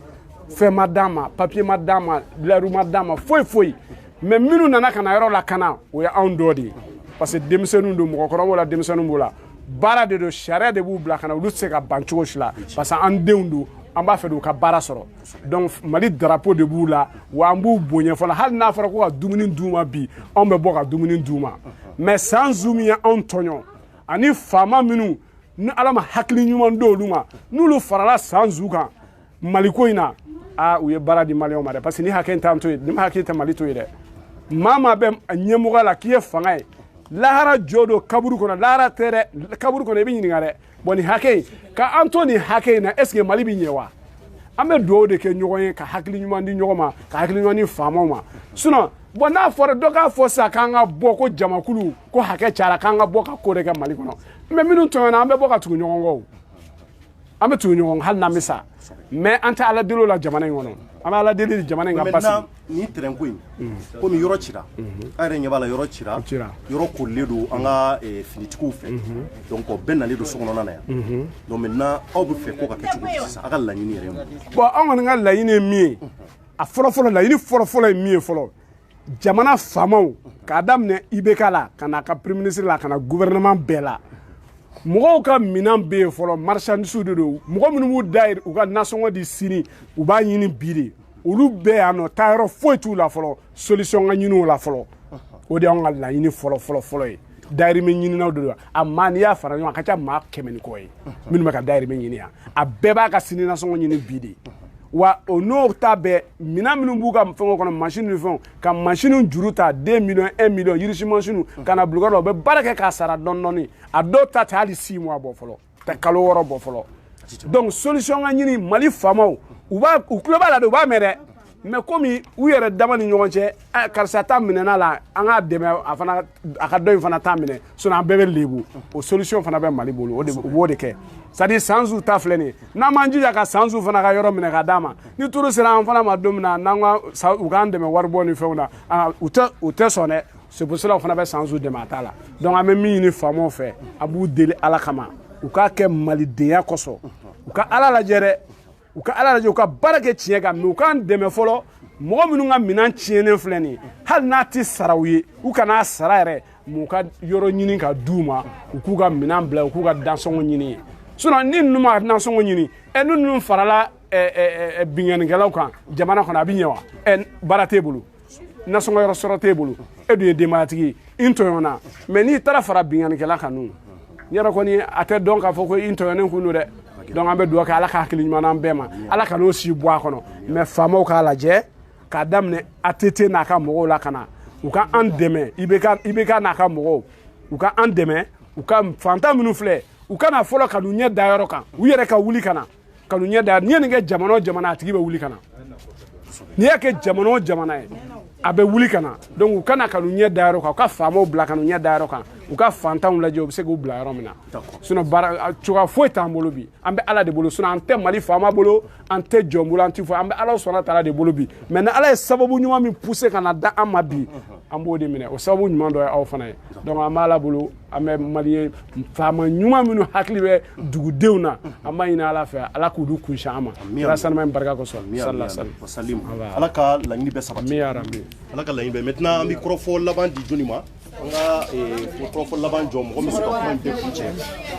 fɛn ma d'an ma papier ma d'an ma lɛru ma d'an ma foyi mais minnu nana ka na yɔrɔ la kana o ye anw dɔ de ye parce que denmisɛnninw don mɔgɔkɔrɔbaw la denmisɛnninw b'o la baara de don sariya de b'u bila ka na olu tɛ se ka ban cogo si la parce que an denw don an b'a fɛ de u ka baara sɔrɔ donc Mali drapeau de b'u la wa an b'u bonya fana hali n'a fɔra ko ka dumuni d'u ma bi anw bɛ bɔ ka dumuni d'u ma mais Sanzu min ye anw tɔɲɔ ani faama minnu ni ala ma hakili ɲuman d'olu ma n'olu farala san zu kan Mali ko in na u ye baara di maliyɛnw ma dɛ parce que ni hakɛ in t'an to yen ni hakɛ tɛ Mali to yen dɛ maa maa bɛ ɲɛmɔgɔ la k'i ye fanga ye lahara jɔ don kaburu kɔnɔ lahara tɛ dɛ kaburu kɔnɔ i bɛ ɲininka dɛ bon nin hakɛ in ka an to nin hakɛ in na est ce que Mali bɛ ɲɛ wa an bɛ dugawu de kɛ ɲɔgɔn ye ka hakili ɲuman di ɲɔgɔn ma ka hakili ɲuman di faamaw ma sinon bon n'a fɔra dɔ k'a fɔ sisan k'an ka bɔ ko jamakulu ko hakɛ cayara k'an ka bɔ ka ko de kɛ Mali kɔnɔ mais minnu tɔɲɔna an bɛ bɔ ka tugu ɲɔgɔn kɔ an bɛ tugu ɲɔgɔn hali n'an bɛ sa mais an tɛ ala deli o la jamana in kɔnɔ an bɛ ala deli jamana in ka basigi ni terrain ko in komi yɔrɔ cira a yɛrɛ ɲɛ b'a la yɔrɔ cira yɔrɔ korilen don an ka finitigiw fɛ donc bɛɛ nalen don sokɔnɔna na yan donc maintenant aw bɛ fɛ ko ka kɛ cogo di sisan a ka laɲini yɛrɛ ye mun bon an kɔni ka laɲini ye min ye a fɔlɔfɔlɔ laɲini fɔlɔfɔlɔ ye min ye fɔlɔ jamana faamaw k'a daminɛ IBK la ka na ka premier ministre la ka na gouvernement bɛɛ la mɔgɔw ka minɛn bɛ yen fɔlɔ marchandise de don mɔgɔ minnu b'u dayɛlɛ u ka nasɔngɔ di sini u b'a ɲini bi de olu bɛɛ yan nɔ taayɔrɔ foyi t'u la fɔlɔ solution ka ɲini o la fɔlɔ o de y'anw ka laɲini fɔlɔ ye dayirimɛ ɲininaw de don a maa n'i y'a fara ɲɔgɔn kan a ka ca maa 100 ni kɔ ye minnu bɛ ka dayirimɛ ɲini yan a bɛɛ b'a ka sini nasɔngɔ ɲini bi de wa o n'o ta bɛɛ minɛn minnu b'u ka fɛnw kɔnɔ machine ni fɛnw ka machine juru ta 2 millions 1 million yirisi machine ka na bulukɔrɔ la u bɛ baara kɛ k'a sara dɔɔni a dɔw ta tɛ hali 6 mois bɔ fɔlɔ tɛ kalo 6 bɔ fɔlɔ donc solution ka ɲini Mali faamaw u tulo b'a la de u b'a mɛn dɛ mais komi u yɛrɛ dama ni ɲɔgɔn cɛ karisa ta minɛna la an k'a dɛmɛ a ka dɔ in fana ta minɛ sinon an bɛɛ bɛ lebu o solution fana bɛ Mali bolo u b'o de kɛ c'est à dire sanzu ta filɛ nin ye n'an m'an jija ka sanzu fana ka yɔrɔ minɛ ka d'a ma ni turu sera an fana ma don min na u k'an dɛmɛ wari bɔ ni fɛnw na u tɛ sɔn dɛ c'est pour cela u fana bɛ sanzu dɛmɛ a ta la donc an bɛ min ɲini faamaw fɛ a b'u deli ala kama u k'a kɛ malidenya kosɔn u ka ala lajɛ dɛ u ka ala lajɛ u ka baara kɛ tiɲɛ kan mais u k'an dɛmɛ fɔlɔ mɔgɔ minnu ka minɛn tiɲɛnen filɛ nin ye hali n'a tɛ sara u ye u kana sara yɛrɛ mais u ka yɔrɔ ɲini ka d'u ma u k'u ka minɛn bila u k'u ka dansɔngɔ ɲini sinon ni ninnu ma dansɔngɔ ɲini ni ninnu farala bingannikɛlaw kan jamana kɔnɔ a bɛ ɲɛ wa baara t'e bolo nasɔngɔ yɔrɔ sɔrɔ t'e bolo e dun ye denbayatigi ye i tɔɲɔna mais n'i taara fara bingannikɛla kan dun yɔrɔ kɔni a tɛ dɔn k'a fɔ ko i tɔɲɔnen kun don dɛ donc an bɛ dugawu kɛ ala ka hakili ɲuman an bɛɛ ma ala ka n'o si bɔ a kɔnɔ mais faamaw k'a lajɛ k'a daminɛ ATT n'a ka mɔgɔw la ka na u ka an dɛmɛ IBK n'a ka mɔgɔw u ka an dɛmɛ u ka fantan minnu filɛ u kana fɔlɔ ka n'u ɲɛ da yɔrɔ kan u yɛrɛ ka wuli ka na ka n'u ɲɛ da n'i ye nin kɛ jamana o jamana a tigi bɛ wuli ka na n'i y'a kɛ jamana o jamana ye a bɛ wuli ka na donc u kana ka n'u ɲɛ da yɔrɔ kan u ka faamaw bila ka n'u ɲɛ da yɔrɔ kan u ka fantanw lajɛ u bɛ se k'u bila yɔrɔ min na sinon cogoya foyi t'an bolo bi an bɛ ala de bolo sinon an tɛ Mali faama bolo an tɛ jɔn bolo an tɛ foyi an bɛ ala sɔnna taala de bolo bi mais ni ala ye sababu ɲuman min pousser ka na da an ma bi an b'o de minɛ o sababu ɲuman dɔ ye aw fana ye donc an bɛ ala bolo an bɛ Maliyɛn faama ɲuman minnu hakili bɛ dugudenw na an b'a ɲini ala fɛ ala k'u kunsi an ma kira sanuma in barika kosɔn salim ala ka laɲini bɛ sabati ala ka laɲini bɛ maintenant an bɛ kɔrɔfɔ laban di jɔnni ma an ka kɔrɔfɔ laban jɔ mɔgɔ min se ka kuma in bɛɛ kuncɛ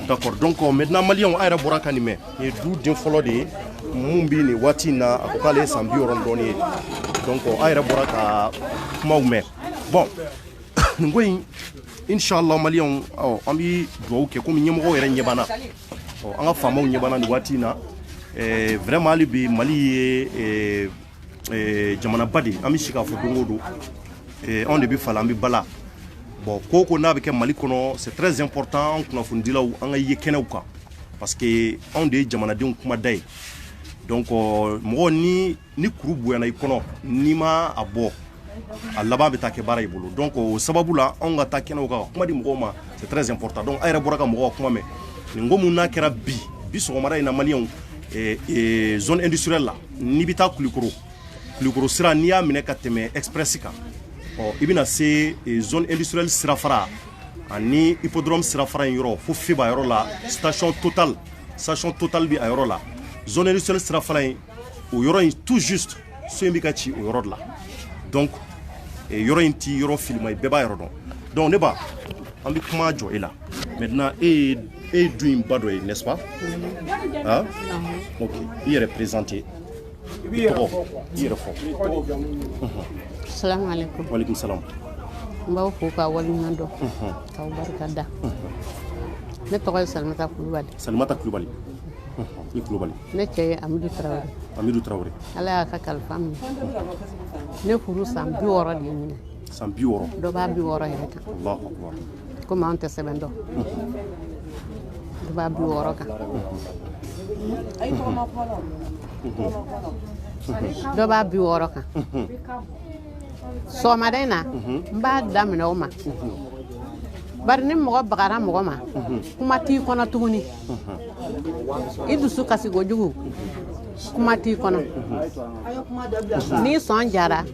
d'accord donc maintenant maliyɛnw a yɛrɛ bɔra ka nin mɛn nin ye du den fɔlɔ de ye mun bɛ nin waati in na a ko k'ale ye san 60 dɔɔnin ye donc a yɛrɛ bɔra ka kumaw mɛn bon nin ko in inshallah maliyɛnw an bɛ dugawu kɛ komi ɲɛmɔgɔw yɛrɛ ɲɛ banna an ka faamaw ɲɛ banna nin waati in na vraiment hali bi Mali ye jamanaba de an bɛ si k'a fɔ don o don anw de bɛ fala an bɛ bala bon ko n'a bɛ kɛ Mali kɔnɔ c'est très important an kunnafonidilaw an ka ye kɛnɛw kan parce que anw de ye jamanadenw kumada ye donc mɔgɔ ni kuru bonyana i kɔnɔ n'i ma a bɔ a laban bɛ taa kɛ baara i bolo donc o sababu la anw ka taa kɛnɛw kan kuma di mɔgɔw ma c'est très important donc a yɛrɛ bɔra ka mɔgɔw kuma mɛn nin ko mun n'a kɛra bi sɔgɔmada in na maliyɛnw zone industrielle la n'i bɛ taa Kulikoro sira n'i y'a minɛ ka tɛmɛ express kan i bɛna se zone industrielle sirafara ani hippodrome sirafara in yɔrɔ fo Feba yɔrɔ la station Total bɛ a yɔrɔ la zone industrielle sirafara in o yɔrɔ in tout juste so in bɛ ka ci o yɔrɔ de la donc yɔrɔ in ti yɔrɔ filima ye bɛɛ b'a yɔrɔ dɔn donc ne ba an bɛ kuma jɔ e la maintenant e ye du in ba dɔ ye n'est-ce pas ah ok i yɛrɛ présenter i yɛrɛ fɔ Assalamu alaikum. Wa alaikum salam. Mbaw fo ka wali nando. Ka barka da. Ne tɔgɔ ye Salimata Kulubali. Salimata Kulubali. I Kulubali. Ne cɛ ye Amidou Traoré. Amidou Traoré. Ala y'a ka kalifa minɛ. Ne furu san 60 de ɲinɛ. San 60. Dɔ b'a 60 yɛrɛ kan. Allahu akbar. Komi anw tɛ sɛbɛn dɔn. Dɔ b'a 60 kan. Dɔ b'a 60 kan. Sɔgɔmada in na n b'a daminɛ o ma. Bari ni mɔgɔ bagara mɔgɔ ma kuma t'i kɔnɔ tuguni. I dusu kasi kojugu kuma t'i kɔnɔ. N'i sɔn jara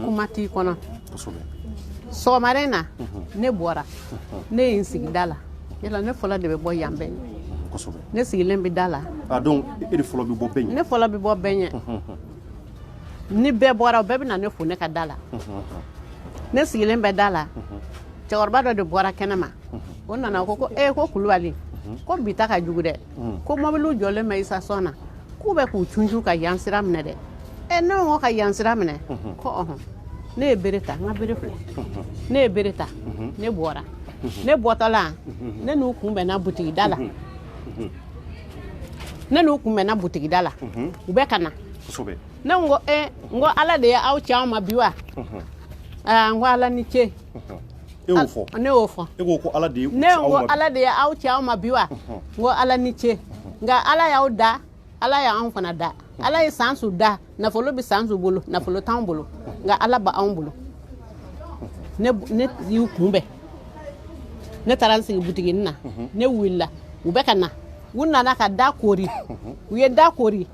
kuma t'i kɔnɔ. Sɔgɔmada in na ne bɔra ne ye n sigi da la. Yala ne fɔlɔ de bɛ bɔ yan bɛɛ ɲɛ. Ne sigilen bɛ da la. Ah donc e de fɔlɔ bɛ bɔ bɛɛ ɲɛ. Ne fɔlɔ bɛ bɔ bɛɛ ɲɛ. Ni bɛɛ bɔra o bɛɛ bɛ na ne fo ne ka da la. Ne sigilen bɛ da la. Cɛkɔrɔba dɔ de bɔra kɛnɛ ma. O nana ko ko Kulubali ko bi ta ka jugu dɛ. Ko mobiliw jɔlen bɛ station na. K'u bɛ k'u cuncu ka yan sira minɛ dɛ. Ne ko ka yan sira minɛ. Ko ɔhɔn. Ne ye bere ta, n ka bere filɛ. Ne ye bere ta. Ne bɔra. Ne bɔtɔla ne n'u kunbɛnna butigi da la. Ne n'u kunbɛnna butigi da la. U bɛ ka na. Ne ko n ko Ala de ye aw cɛ anw ma bi wa? N ko Ala ni ce. E y'o fɔ? Ne y'o fɔ. E ko ko Ala de ye ne ko Ala de ye aw cɛ anw ma bi wa? N ko Ala ni ce. Nka Ala y'aw da, Ala y'anw fana da. Ala ye Sansu da, nafolo bɛ Sansu bolo, nafolo t'anw bolo. Nka Ala b'anw bolo. Ne y'u kunbɛn. Ne taara n sigi butiginin na. Ne wulila. U bɛ ka na. U nana ka da koori. U ye da koori.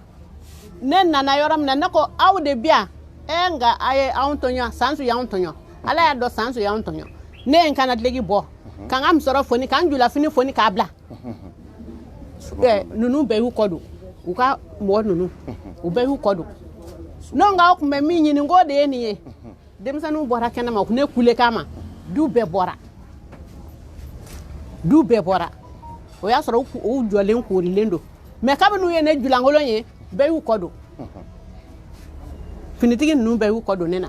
Ne nana yɔrɔ min na ne ko aw de bi yan. Nka a ye anw tɔɲɔ, Sansu y'anw tɔɲɔ. Ala y'a dɔn Sansu y'anw tɔɲɔ. Ne ye n kana dilegi bɔ. Ka n ka musɔrɔ foni, ka n julafini foni k'a bila. Ninnu bɛɛ y'u kɔ don. U ka mɔgɔ ninnu. U bɛɛ y'u kɔ don. Ne nka aw tun bɛ min ɲini n k'o de ye nin ye. Denmisɛnninw bɔra kɛnɛ ma, ne kulekan ma. Du bɛɛ bɔra. Du bɛɛ bɔra. O y'a sɔrɔ u jɔlen koorilen don. Mais kabini u ye ne julankolon ye, bɛɛ y'u kɔ don. Finitigi ninnu bɛɛ y'u kɔ don ne na.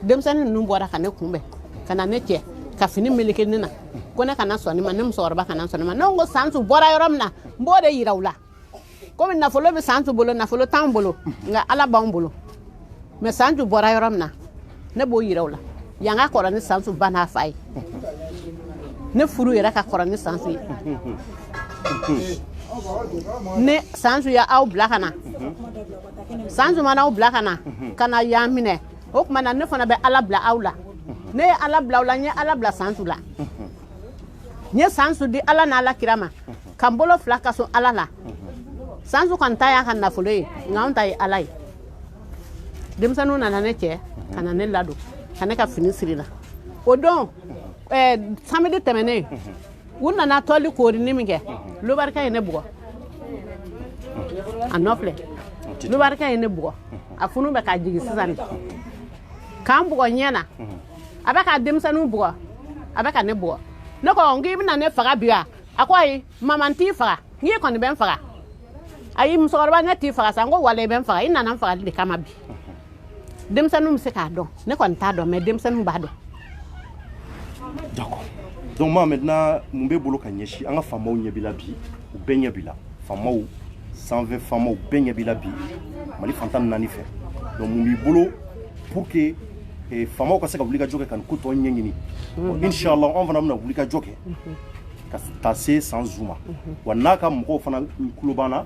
Denmisɛnnin ninnu bɔra ka ne kunbɛn, ka na ne cɛ, ka fini meleke ne na. Ko ne kana sɔn ne ma, ne musokɔrɔba kana sɔn ne ma. Ne ko Sansu bɔra yɔrɔ min na, n b'o de yira u la. Komi nafolo bɛ Sansu bolo, nafolo t'anw bolo, nka Ala b'anw bolo. Mais Sansu bɔra yɔrɔ min na, ne b'o yira u la. Yan ka kɔrɔ ni Sansu ba n'a fa ye. Ne furu yɛrɛ ka kɔrɔ ni Sansu ye. Ne Sansu ye aw bila ka na. Sansu mana aw bila ka na yan minɛ. O tuma na ne fana bɛ Ala bila aw la. Ne ye Ala bila aw la, n ye Ala bila Sansu la. N ye Sansu di Ala n'Ala kira ma. Ka n bolo fila ka so Ala la. Sansu kɔni ta y'a ka nafolo ye, nka anw ta ye Ala ye. Denmisɛnninw nana ne cɛ, ka na ne ladon, ka ne ka fini siri la. O don samedi tɛmɛnen, u nana tɔli koorini min kɛ, Lubarika ye ne bugɔ. A nɔ filɛ. Lubarika ye ne bugɔ. A funu bɛ k'a jigin sisan. K'an bugɔ ɲɛ na. A bɛ ka denmisɛnninw bugɔ. A bɛ ka ne bugɔ. Ne ko n k'i bɛna ne faga bi wa? A ko ayi, mama n t'i faga. N k'i kɔni bɛ n faga. Ayi, musokɔrɔba ne t'i faga sa. N ko wala i bɛ n faga. I nana n fagali de kama bi. Denmisɛnninw bɛ se k'a dɔn. Ne kɔni t'a dɔn, mais denmisɛnninw b'a dɔn. D'accord. Donc moi maintenant, mun bɛ bolo ka ɲɛsin an ka faamaw ɲɛ b'i la bi, u bɛɛ ɲɛ b'i la. Faamaw, 120 faamaw bɛɛ ɲɛ b'i la bi. Mali fantan naani fɛ. Donc mun b'i bolo pour que faamaw ka se ka wuli ka jɔ kɛ ka nin ko tɔ ɲɛɲini. Inshallah an fana bɛna wuli ka jɔ kɛ ka taa se Sansu ma. Wa n'a ka mɔgɔw fana kulo b'an na,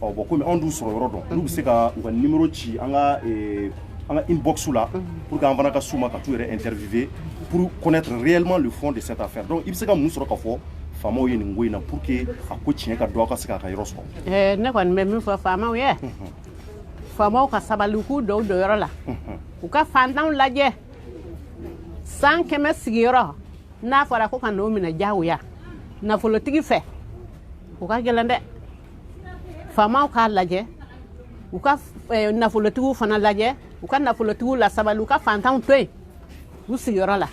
bon komi anw dun sɔrɔ yɔrɔ dɔn, olu bɛ se ka u ka numéro ci an ka inbox là pour qu'an fana ka s'u ma ka t'u yɛrɛ interviewer pour connaître réellement le fond de cette affaire. Donc i bɛ se ka mun sɔrɔ ka fɔ faamaw ye nin ko in na pour que a ko tiɲɛ ka dɔn aw ka se k'a ka yɔrɔ sɔrɔ. Ne kɔni bɛ min fɔ faamaw ye, faamaw ka sabali k'u don yɔrɔ la, u ka fantanw lajɛ. San 100 sigiyɔrɔ n'a fɔra ko ka n'o minɛ diyagoya nafolotigi fɛ, u ka gɛlɛn dɛ. Faamaw k'a lajɛ, u ka nafolotigiw fana lajɛ, u ka nafolotigiw la sabali, u ka fantanw to yen u sigiyɔrɔ la.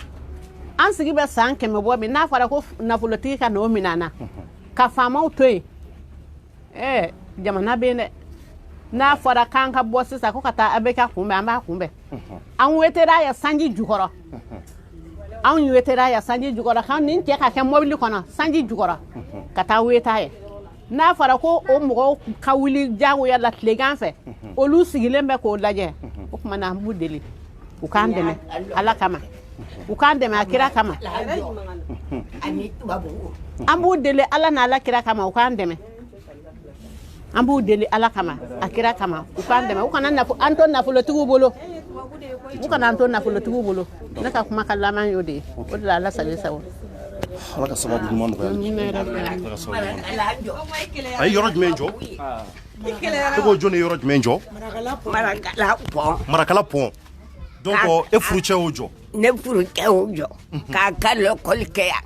An sigi bɛ san 100 bɔ min n'a fɔra ko nafolotigi ka n'o minɛ an na, ka faamaw to yen, jamana bɛ yen dɛ. N'a fɔra k'an ka bɔ sisan ko ka taa ABK kunbɛn, an b'a kunbɛn. An wetera ye sanji jukɔrɔ. anw wetera ya sanji jugora kan nin cɛ ka kɛ mobili kɔnɔ sanji jugora ka taa weta ye n'a fɔra ko o mɔgɔw ka wuli jagoya la tilegan fɛ olu sigilen bɛ k'o lajɛ o kuma na an b'u deli u k'an dɛmɛ ala kama u k'an dɛmɛ a kira kama an b'u deli ala n'ala kira kama u k'an dɛmɛ an b'u deli ala kama a kira kama u k'an dɛmɛ u kana an to nafolotigiw bolo u kana an to nafolotigiw bolo ne ka kuma ka laban y'o de ye o de la ala sago sago ala ka sababu ɲuman nɔgɔya a ye yɔrɔ jumɛn jɔ e ko jɔn ye yɔrɔ jumɛn jɔ marakala pɔn donc e furucɛ y'o jɔ ne furucɛ y'o jɔ k'a ka lɛkɔli kɛ yan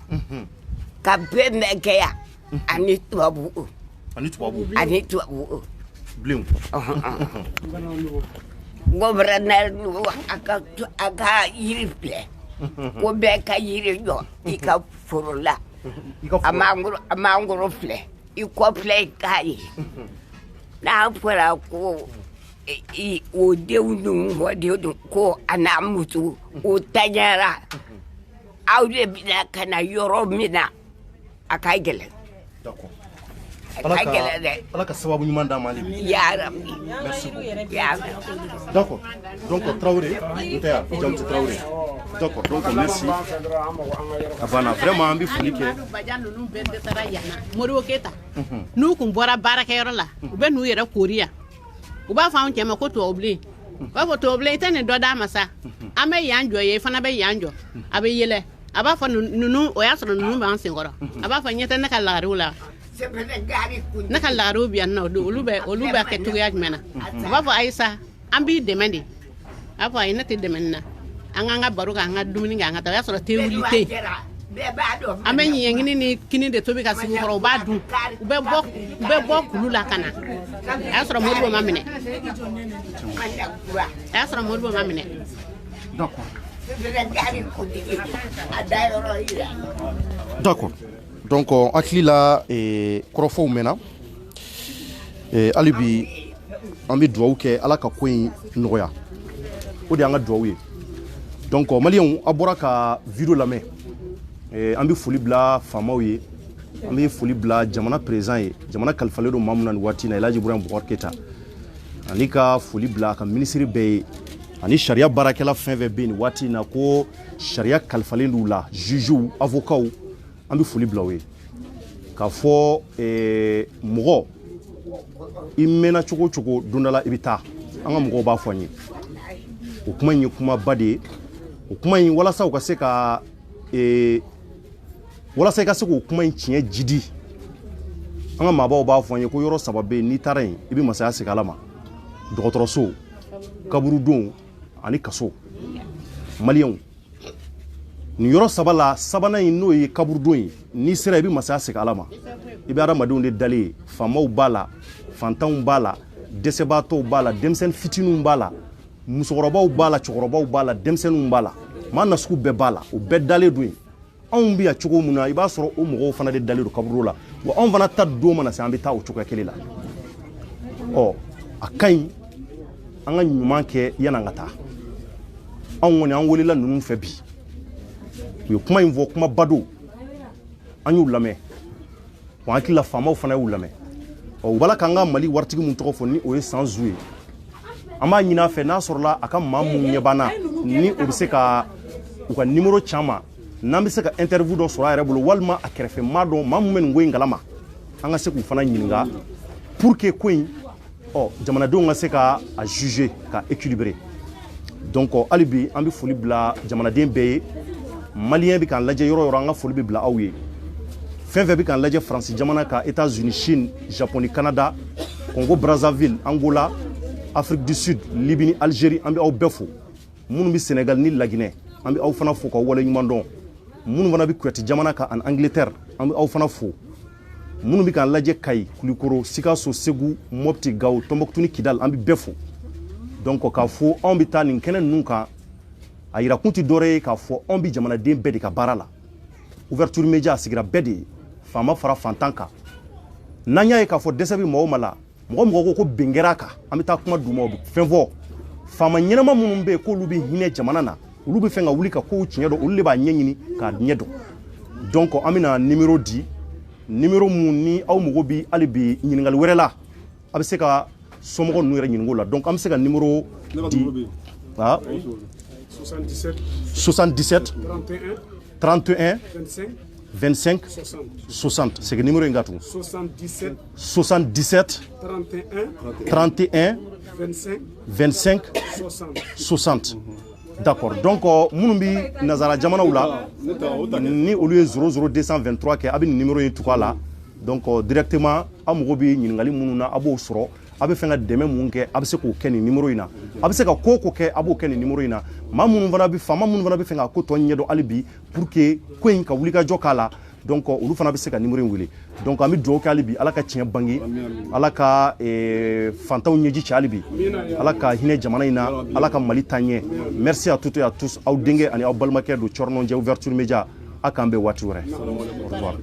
ka bɛɛ mɛn kɛ yan ani tubabu bilen gouverneur a ka yiri filɛ ko bɛɛ ka yiri jɔ i ka foro la a mangoro filɛ i kɔ filɛ i k'a ye n'a fɔra ko o denw dun mɔdenw dun ko a n'a muso o taɲara aw de bɛna ka na yɔrɔ min na a ka gɛlɛn ala ka sababu ɲuman d'an ma ya rabbi d'accord donc Traoré nteya Jamusa Traoré d'accord donc merci abana vraiment an bɛ foli kɛ Modibo Keyita n'u kun bɔra baarakɛyɔrɔ la u bɛ n'u yɛrɛ koori yan u b'a fɔ anw cɛ ma ko tubabubilen u b'a fɔ tubabubilen i tɛ nin dɔ d'a ma sa an bɛ yan jɔ ye i fana bɛ yan jɔ a bɛ yɛlɛ a b'a fɔ ninnu o y'a sɔrɔ ninnu b'an senkɔrɔ a b'a fɔ ɲɛ tɛ ne ka lagariw la ne ka lagariw bɛ yan nɔ olu bɛ kɛ cogoya jumɛn na a b'a fɔ ayi sa an b'i dɛmɛ de a b'a fɔ ayi ne tɛ dɛmɛ nin na an k'an ka baro kɛ an ka dumuni kɛ an ka taa o y'a sɔrɔ te wuli te an bɛ ɲɛɲini ni kini de tobi ka sigi kɔrɔ u b'a dun u bɛ bɔ kulu la ka na a y'a sɔrɔ Modibo ma minɛ d'accord donc hakili la kɔrɔfɔw mɛnna hali bi an bɛ dugawu kɛ ala ka ko in nɔgɔya o de y'an ka dugawu ye donc maliyɛnw a bɔra ka video lamɛn an bɛ foli bila faamaw ye an bɛ foli bila jamana président ye jamana kalifalen don maa min na nin waati in na Elhaji Ibrahim Bubakar Keyita ani ka foli bila a ka minisiri bɛɛ ye ani sariya baarakɛla fɛn fɛn bɛ nin waati in na ko sariya kalifalen d'u la jugew avocats an bɛ foli bila o ye k'a fɔ mɔgɔ i mɛnna cogo o cogo don dɔ la i bɛ taa an ka mɔgɔw b'a fɔ an ye o kuma in ye kumaba de ye o kuma in walasa u ka se ka walasa i ka se k'o kuma in tiɲɛ jidi an ka maabaw b'a fɔ an ye ko yɔrɔ saba bɛ yen n'i taara yen i bɛ masaya segin ala ma dɔgɔtɔrɔso kaburudon ani kaso maliyɛnw nin yɔrɔ saba la sabanan in n'o ye kaburudon ye n'i sera i bɛ masaya segin ala ma i bɛ adamadenw de dalen ye faamaw b'a la fantanw b'a la dɛsɛbaatɔw b'a la denmisɛnnin fitininw b'a la musokɔrɔbaw b'a la cɛkɔrɔbaw b'a la denmisɛnninw b'a la maa nasugu bɛɛ b'a la o bɛɛ dalen don yen anw bɛ yan cogo min na i b'a sɔrɔ o mɔgɔw fana de dalen don kaburu la wa anw fana ta don mana se an bɛ taa o cogoya kelen la a ka ɲi an ka ɲuman kɛ yan'an ka taa anw kɔni an welela ninnu fɛ bi u ye kuma in fɔ kumaba don an y'u lamɛn wa hakili la faamaw fana y'u lamɛn u b'ala k'an ka mali waritigi mun tɔgɔ fɔ ni o ye Sanzu ye an b'a ɲini a fɛ n'a sɔrɔla a ka maa mun ɲɛ banna ni o bɛ se ka u ka numéro caman n'an bɛ se ka interview dɔ sɔrɔ a yɛrɛ bolo walima a kɛrɛfɛ maa dɔn maa mun bɛ nin ko in kalama an ka se k'u fana ɲininka pour que ko in jamanadenw ka se ka a juger ka équilibrer donc hali bi an bɛ foli bila jamanaden bɛɛ ye maliyɛn bɛ k'an lajɛ yɔrɔ o yɔrɔ an ka foli bɛ bila aw ye fɛn fɛn bɛ k'an lajɛ Faransi jamana ka États-Unis Chine Japon ni Canada Congo Brazzaville Angola Afrique du Sud Libye ni Algérie an bɛ aw bɛɛ fo minnu bɛ Sénégal ni Laginɛ an bɛ aw fana fo k'aw wale ɲuman dɔn minnu fana bɛ Kuyate jamana kan ani Angleterre an bɛ aw fana fo minnu bɛ k'an lajɛ Kayi Kulikoro Sikaso Segu Mopti Gao Tombouctou ni Kidal an bɛ bɛɛ fo donc k'a fɔ anw bɛ taa nin kɛnɛ ninnu kan a yira kun tɛ dɔwɛrɛ ye k'a fɔ anw bɛ jamanaden bɛɛ de ka baara la ouverture média a sigira bɛɛ de ye faama fara fantan kan n'an y'a ye k'a fɔ dɛsɛ bɛ mɔgɔ ma la mɔgɔ ko ben kɛra a kan an bɛ taa kuma d'u ma u bɛ fɛn fɔ faama ɲɛnama minnu bɛ yen k'olu bɛ hinɛ jamana na olu bɛ fɛ ka wuli ka kow tiɲɛ dɔn olu de b'a ɲɛɲini k'a ɲɛ dɔn donc an bɛna numéro di numéro mun ni aw mago bi hali bi ɲininkali wɛrɛ la a bɛ se ka somɔgɔ ninnu yɛrɛ ɲininko la donc an bɛ se ka numéro di 77 31 25 60 c'est que numéro in ka tugun 77 31 25 60 d'accord donc minnu bi nazara jamanaw la ni olu ye 00223 kɛ a bɛ numéro in tugu a la donc directement a mago bɛ ɲininkali minnu na a b'o sɔrɔ a bɛ fɛ ka dɛmɛ mun kɛ a bɛ se k'o kɛ nin numéro in na a bɛ se ka ko kɛ a b'o kɛ nin numéro in na maa minnu fana bɛ faama minnu fana bɛ fɛ ka ko tɔ ɲɛdɔn hali bi pour que ko in ka wuli ka jɔ k'a la donc olu fana bɛ se ka numéro in wele donc an bɛ dugawu kɛ hali bi ala ka tiɲɛ bange ala ka fantanw ɲɛji cɛ hali bi ala ka hinɛ jamana in na ala ka mali taa ɲɛ merci à toutes et à tous aw denkɛ ani aw balimakɛ don Cɔrinon ouverture média a k'an bɛn waati wɛrɛ au revoir